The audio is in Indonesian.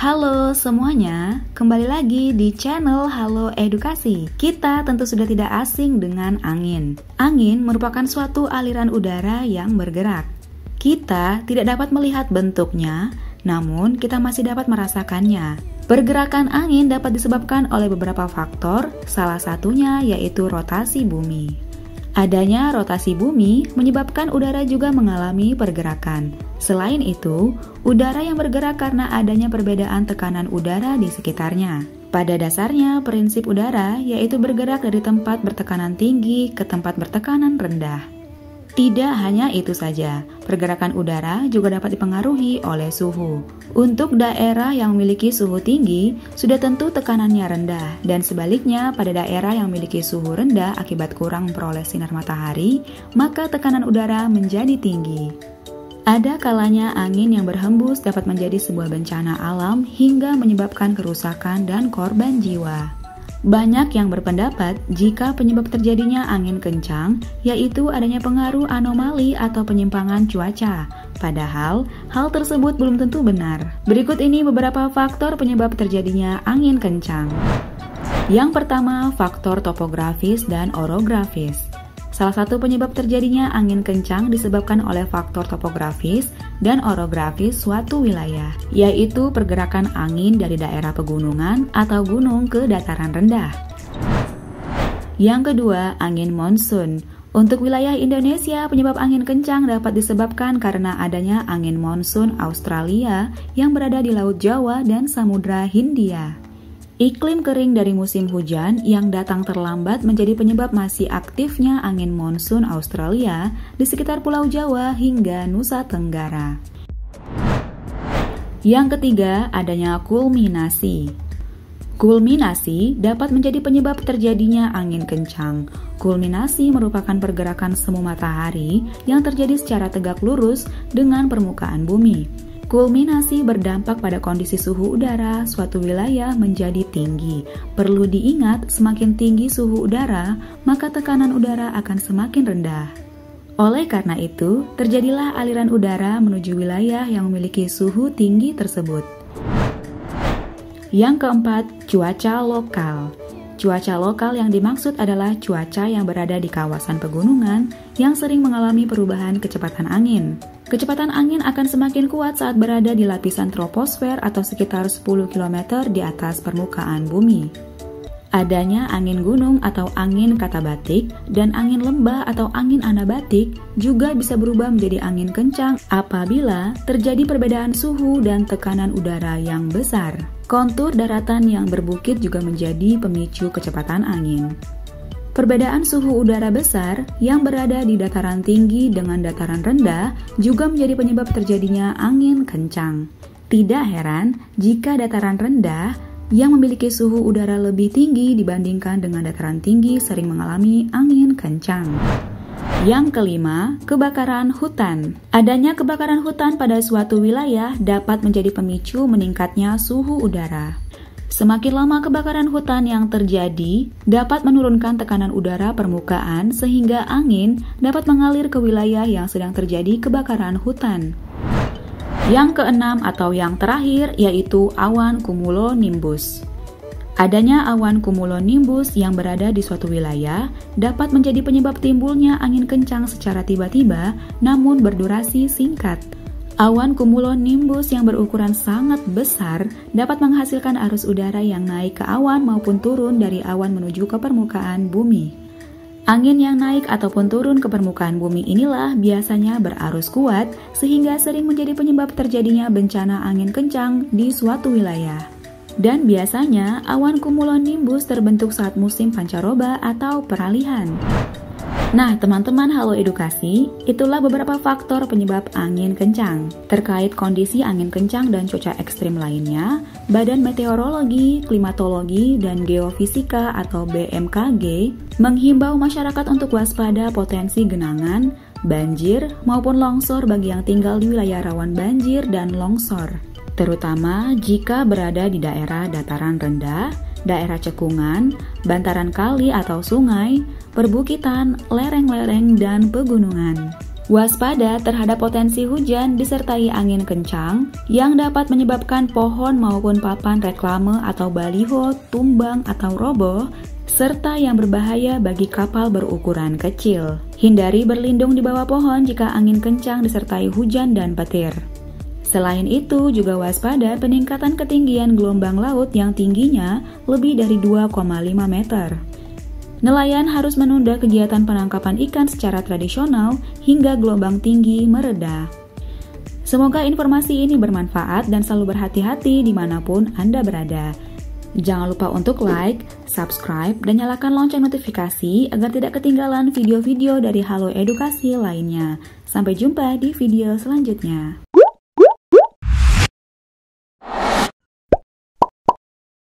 Halo semuanya, kembali lagi di channel Halo Edukasi. Kita tentu sudah tidak asing dengan angin. Angin merupakan suatu aliran udara yang bergerak. Kita tidak dapat melihat bentuknya, namun kita masih dapat merasakannya. Pergerakan angin dapat disebabkan oleh beberapa faktor, salah satunya yaitu rotasi bumi. Adanya rotasi bumi menyebabkan udara juga mengalami pergerakan. Selain itu, udara yang bergerak karena adanya perbedaan tekanan udara di sekitarnya. Pada dasarnya, prinsip udara yaitu bergerak dari tempat bertekanan tinggi ke tempat bertekanan rendah. Tidak hanya itu saja, pergerakan udara juga dapat dipengaruhi oleh suhu. Untuk daerah yang memiliki suhu tinggi, sudah tentu tekanannya rendah, dan sebaliknya pada daerah yang memiliki suhu rendah akibat kurang memperoleh sinar matahari, maka tekanan udara menjadi tinggi. Ada kalanya angin yang berhembus dapat menjadi sebuah bencana alam hingga menyebabkan kerusakan dan korban jiwa. Banyak yang berpendapat jika penyebab terjadinya angin kencang yaitu adanya pengaruh anomali atau penyimpangan cuaca. Padahal, hal tersebut belum tentu benar. Berikut ini beberapa faktor penyebab terjadinya angin kencang. Yang pertama, faktor topografis dan orografis. Salah satu penyebab terjadinya angin kencang disebabkan oleh faktor topografis dan orografis suatu wilayah, yaitu pergerakan angin dari daerah pegunungan atau gunung ke dataran rendah. Yang kedua, angin monsun. Untuk wilayah Indonesia, penyebab angin kencang dapat disebabkan karena adanya angin monsun Australia yang berada di Laut Jawa dan Samudra Hindia. Iklim kering dari musim hujan yang datang terlambat menjadi penyebab masih aktifnya angin monsun Australia di sekitar Pulau Jawa hingga Nusa Tenggara. Yang ketiga, adanya kulminasi. Kulminasi dapat menjadi penyebab terjadinya angin kencang. Kulminasi merupakan pergerakan semu matahari yang terjadi secara tegak lurus dengan permukaan bumi. Kulminasi berdampak pada kondisi suhu udara suatu wilayah menjadi tinggi. Perlu diingat, semakin tinggi suhu udara, maka tekanan udara akan semakin rendah. Oleh karena itu, terjadilah aliran udara menuju wilayah yang memiliki suhu tinggi tersebut. Yang keempat, cuaca lokal. Cuaca lokal yang dimaksud adalah cuaca yang berada di kawasan pegunungan yang sering mengalami perubahan kecepatan angin. Kecepatan angin akan semakin kuat saat berada di lapisan troposfer atau sekitar 10 km di atas permukaan bumi. Adanya angin gunung atau angin katabatik dan angin lembah atau angin anabatik juga bisa berubah menjadi angin kencang apabila terjadi perbedaan suhu dan tekanan udara yang besar. Kontur daratan yang berbukit juga menjadi pemicu kecepatan angin. Perbedaan suhu udara besar yang berada di dataran tinggi dengan dataran rendah juga menjadi penyebab terjadinya angin kencang. Tidak heran jika dataran rendah yang memiliki suhu udara lebih tinggi dibandingkan dengan dataran tinggi sering mengalami angin kencang. Yang kelima, kebakaran hutan. Adanya kebakaran hutan pada suatu wilayah dapat menjadi pemicu meningkatnya suhu udara. Semakin lama kebakaran hutan yang terjadi dapat menurunkan tekanan udara permukaan sehingga angin dapat mengalir ke wilayah yang sedang terjadi kebakaran hutan. Yang keenam atau yang terakhir yaitu awan cumulonimbus. Adanya awan cumulonimbus yang berada di suatu wilayah dapat menjadi penyebab timbulnya angin kencang secara tiba-tiba namun berdurasi singkat. Awan cumulonimbus yang berukuran sangat besar dapat menghasilkan arus udara yang naik ke awan maupun turun dari awan menuju ke permukaan bumi. Angin yang naik ataupun turun ke permukaan bumi inilah biasanya berarus kuat sehingga sering menjadi penyebab terjadinya bencana angin kencang di suatu wilayah. Dan biasanya awan cumulonimbus terbentuk saat musim pancaroba atau peralihan. Nah, teman-teman Halo Edukasi, itulah beberapa faktor penyebab angin kencang. Terkait kondisi angin kencang dan cuaca ekstrim lainnya, Badan Meteorologi, Klimatologi, dan Geofisika atau BMKG menghimbau masyarakat untuk waspada potensi genangan, banjir, maupun longsor bagi yang tinggal di wilayah rawan banjir dan longsor. Terutama jika berada di daerah dataran rendah, daerah cekungan, bantaran kali atau sungai, perbukitan, lereng-lereng, dan pegunungan. Waspada terhadap potensi hujan disertai angin kencang yang dapat menyebabkan pohon maupun papan reklame atau baliho tumbang atau roboh, serta yang berbahaya bagi kapal berukuran kecil. Hindari berlindung di bawah pohon jika angin kencang disertai hujan dan petir. Selain itu, juga waspada peningkatan ketinggian gelombang laut yang tingginya lebih dari 2,5 meter. Nelayan harus menunda kegiatan penangkapan ikan secara tradisional hingga gelombang tinggi mereda. Semoga informasi ini bermanfaat dan selalu berhati-hati dimanapun Anda berada. Jangan lupa untuk like, subscribe, dan nyalakan lonceng notifikasi agar tidak ketinggalan video-video dari Halo Edukasi lainnya. Sampai jumpa di video selanjutnya.